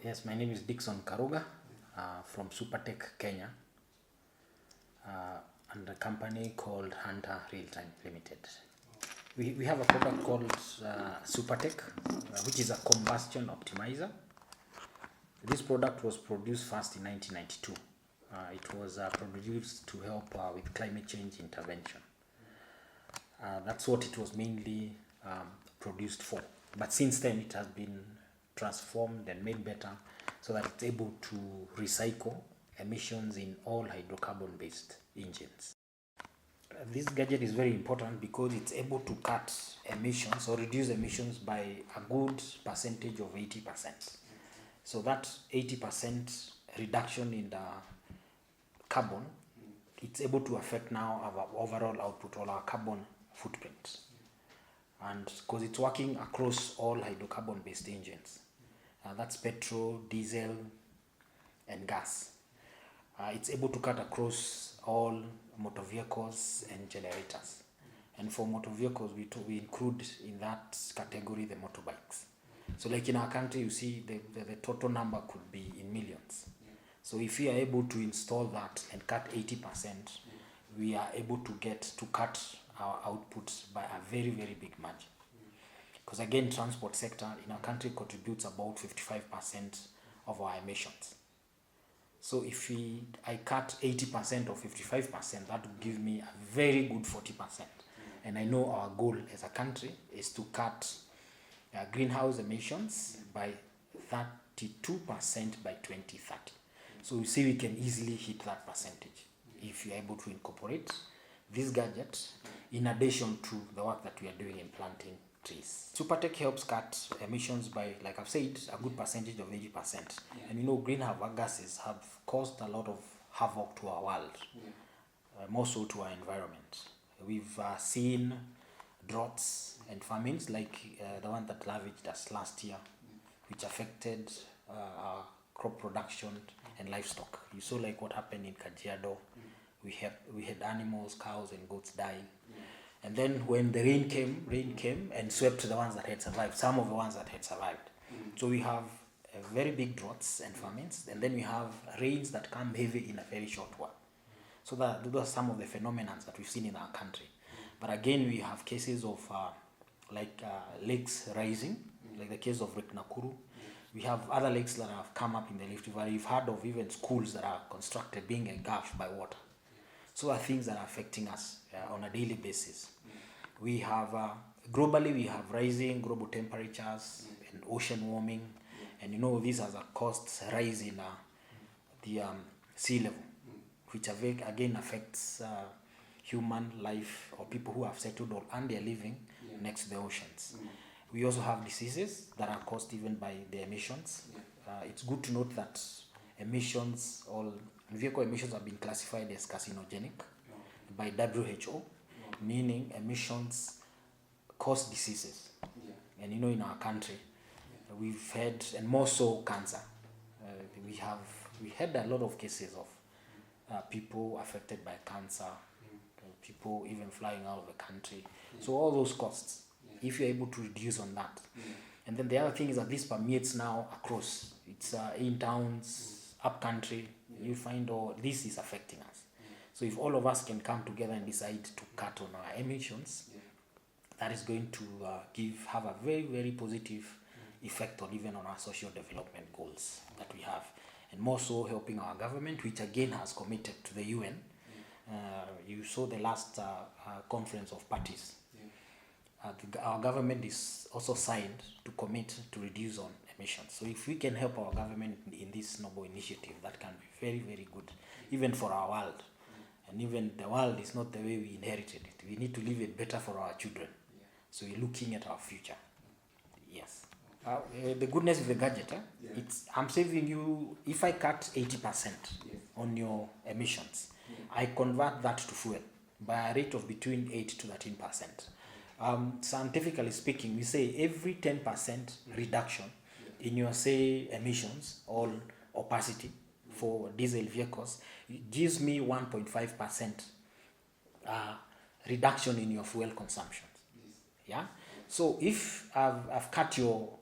Yes, my name is Dickson Karuga from Supertech Kenya and a company called Hunter Realtime Limited. We have a product called Supertech, which is a combustion optimizer. This product was produced first in 1992. It was produced to help with climate change intervention. That's what it was mainly produced for. But since then, it has been transformed and made better so that it's able to recycle emissions in all hydrocarbon-based engines. This gadget is very important because it's able to cut emissions or reduce emissions by a good percentage of 80%. So that 80% reduction in the carbon, it's able to affect now our overall output or our carbon footprint. And because it's working across all hydrocarbon-based engines. That's petrol, diesel, and gas. It's able to cut across all motor vehicles and generators. And for motor vehicles, we include in that category the motorbikes. So like in our country, you see the total number could be in millions. So if we are able to install that and cut 80%, we are able to cut our output by a very, very big margin. Because again, transport sector in our country contributes about 55% of our emissions. So if I cut 80% of 55%, that would give me a very good 40%. And I know our goal as a country is to cut greenhouse emissions by 32% by 2030. So you see we can easily hit that percentage if you're able to incorporate this gadget in addition to the work that we are doing in planting trees. Supertech helps cut emissions by, like I've said, a good percentage of 80%. Yeah. And you know, greenhouse gases have caused a lot of havoc to our world, more so to our environment. We've seen droughts and famines like the one that ravaged us last year, which affected our crop production and livestock. You saw like what happened in Kajiado. We had animals, cows and goats dying. And then when the rain came and swept the ones that had survived, some of the ones that had survived. So we have very big droughts and famines, and then we have rains that come heavy in a very short while. So those are some of the phenomena that we've seen in our country. But again, we have cases of lakes rising, like the case of Lake Nakuru. We have other lakes that have come up in the Rift Valley. You've heard of even schools that are constructed being engulfed by water. So are things that are affecting us on a daily basis. We have, globally, we have rising global temperatures and ocean warming. And you know, this has caused a rise in the sea level, which again affects human life or people who have settled and they're living next to the oceans. We also have diseases that are caused even by the emissions. It's good to note that emissions, all vehicle emissions have been classified as carcinogenic by WHO, meaning emissions cause diseases. And you know, in our country, we've had, and more so cancer. We had a lot of cases of people affected by cancer, people even flying out of the country. So all those costs, if you're able to reduce on that. And then the other thing is that this permeates now across. It's in towns, up country, you find this is affecting us. So if all of us can come together and decide to cut on our emissions, that is going to have a very, very positive effect on even on our social development goals that we have. And more so helping our government, which again has committed to the UN. You saw the last conference of parties. Our government is also signed to commit to reduce on emissions. So if we can help our government in this noble initiative, that can be very, very good, even for our world. And even the world is not the way we inherited it. We need to leave it better for our children. So we're looking at our future. Yes. The goodness of the gadget, I'm saving you, if I cut 80% on your emissions, I convert that to fuel by a rate of between 8 to 13%. Scientifically speaking, we say every 10% reduction in your, say, emissions or opacity for diesel vehicles, it gives me 1.5% reduction in your fuel consumption. Yeah. So if I've cut your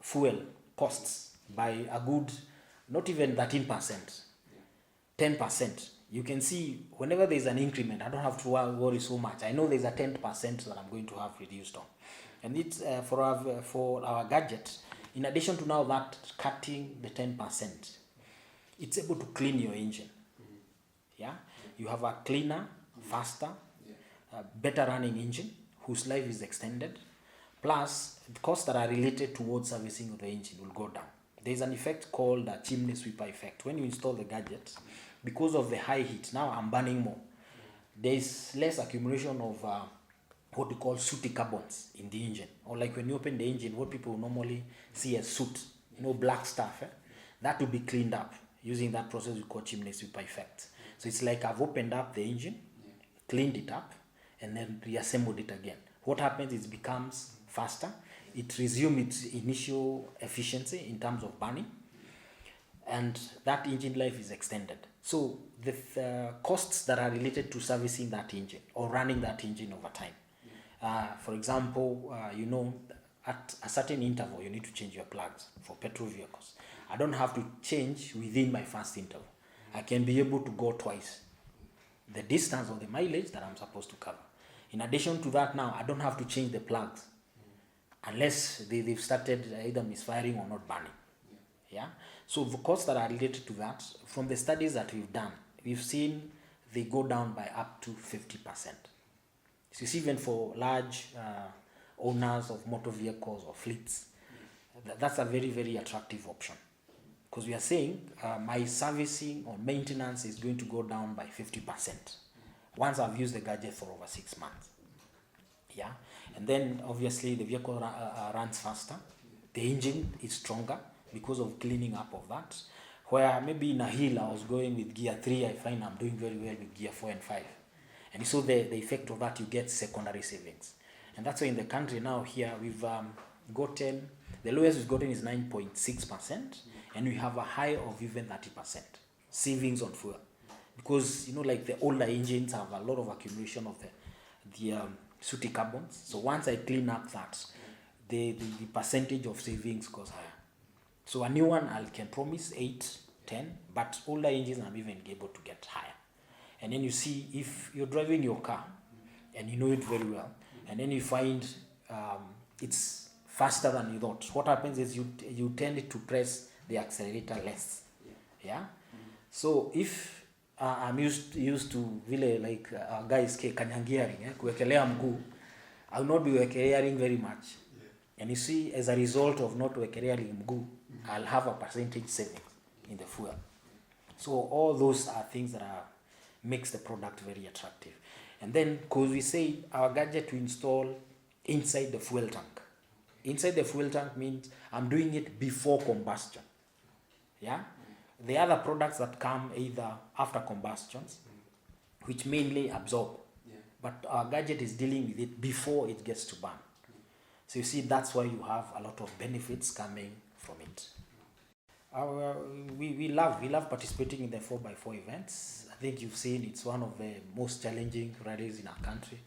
fuel costs by a good, not even 13%, 10%. You can see whenever there's an increment, I don't have to worry so much. I know there's a 10% that I'm going to have reduced on. And it's for our gadget, in addition to now that cutting the 10%, it's able to clean your engine. Yeah, you have a cleaner, faster, better running engine whose life is extended. Plus, the costs that are related towards servicing of the engine will go down. There's an effect called a chimney sweeper effect. When you install the gadget, because of the high heat, now I'm burning more. There's less accumulation of what we call sooty carbons in the engine. Or like when you open the engine, what people normally see as soot, black stuff, that will be cleaned up using that process we call chimney sweeper effect. So it's like I've opened up the engine, cleaned it up, and then reassembled it again. What happens is it becomes faster. It resumes its initial efficiency in terms of burning, and that engine life is extended. So the costs that are related to servicing that engine or running that engine over time. For example, at a certain interval, you need to change your plugs for petrol vehicles. I don't have to change within my first interval. I can be able to go twice the distance or the mileage that I'm supposed to cover. In addition to that, now I don't have to change the plugs unless they've started either misfiring or not burning. Yeah. So the costs that are related to that, from the studies that we've done, we've seen they go down by up to 50%. So you see, even for large owners of motor vehicles or fleets, that's a very, very attractive option. Because we are saying my servicing or maintenance is going to go down by 50% once I've used the gadget for over 6 months. Yeah, and then obviously the vehicle runs faster. The engine is stronger because of cleaning up of that. Where maybe in a hill I was going with gear 3, I find I'm doing very well with gear 4 and 5. And so the effect of that, you get secondary savings. And that's why in the country now here we've gotten, the lowest we've gotten is 9.6%, and we have a high of even 30% savings on fuel. Because, like the older engines have a lot of accumulation of the sooty carbons. So once I clean up that, the percentage of savings goes higher. So a new one I can promise 8, 10, but older engines I'm even able to get higher. And then you see, if you're driving your car and you know it very well, and then you find it's faster than you thought, what happens is you tend to press the accelerator less. Yeah. So if I'm used to vile like guys kanyangiaring kuwekelea mguu, I will not be wekelearing very much. And you see, as a result of not wekelearing mguu, I'll have a percentage saving in the fuel. So all those are things that makes the product very attractive. And then, because we say our gadget to install inside the fuel tank. Inside the fuel tank means I'm doing it before combustion. Yeah. The other products that come either after combustions, which mainly absorb, but our gadget is dealing with it before it gets to burn. So you see, that's why you have a lot of benefits coming from it. We love participating in the 4x4 events. I think you've seen it's one of the most challenging rallies in our country.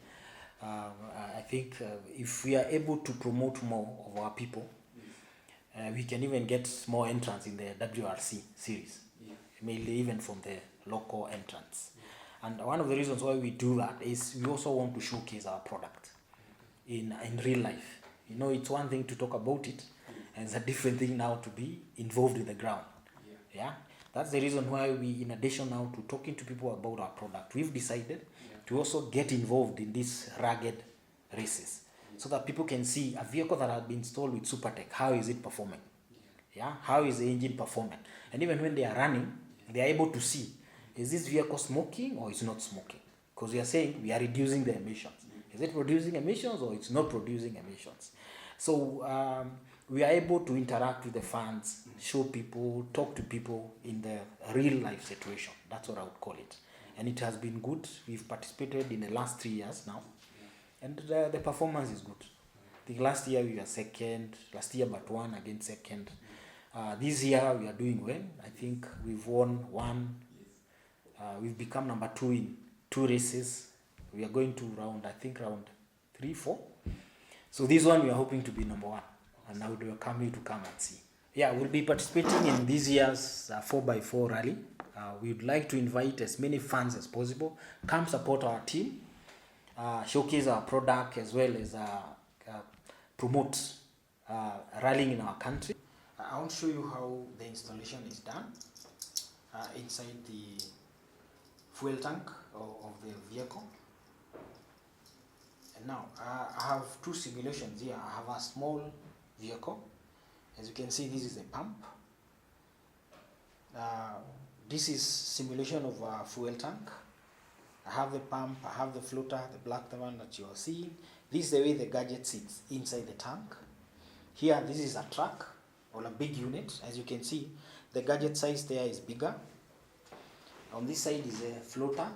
I think if we are able to promote more of our people, we can even get more entrants in the WRC series, mainly even from the local entrants. And one of the reasons why we do that is we also want to showcase our product in real life. It's one thing to talk about it, and it's a different thing now to be involved in the ground. Yeah. That's the reason why we, in addition now to talking to people about our product, we've decided to also get involved in these rugged races, so that people can see a vehicle that has been installed with Supertech, how is it performing? Yeah, how is the engine performing? And even when they are running, they are able to see, is this vehicle smoking or it's not smoking? Because we are saying we are reducing the emissions. Is it producing emissions or it's not producing emissions? So we are able to interact with the fans, show people, talk to people in the real life situation. That's what I would call it. And it has been good. We've participated in the last 3 years now. And the performance is good. I think last year we were second, last year but one again second. This year we are doing well. I think we've won one. We've become number 2 in 2 races. We are going to round 3, 4. So this one we are hoping to be number 1. And I would welcome you to come and see. Yeah, we'll be participating in this year's 4x4 rally. We would like to invite as many fans as possible. Come support our team, showcase our product, as well as promote rallying in our country. I want to show you how the installation is done inside the fuel tank of the vehicle. And now I have two simulations here. I have a small vehicle. As you can see, this is a pump. This is simulation of a fuel tank. I have the pump, I have the floater, the black one that you are seeing. This is the way the gadget sits inside the tank. Here, this is a truck or a big unit. As you can see, the gadget size there is bigger. On this side is a floater.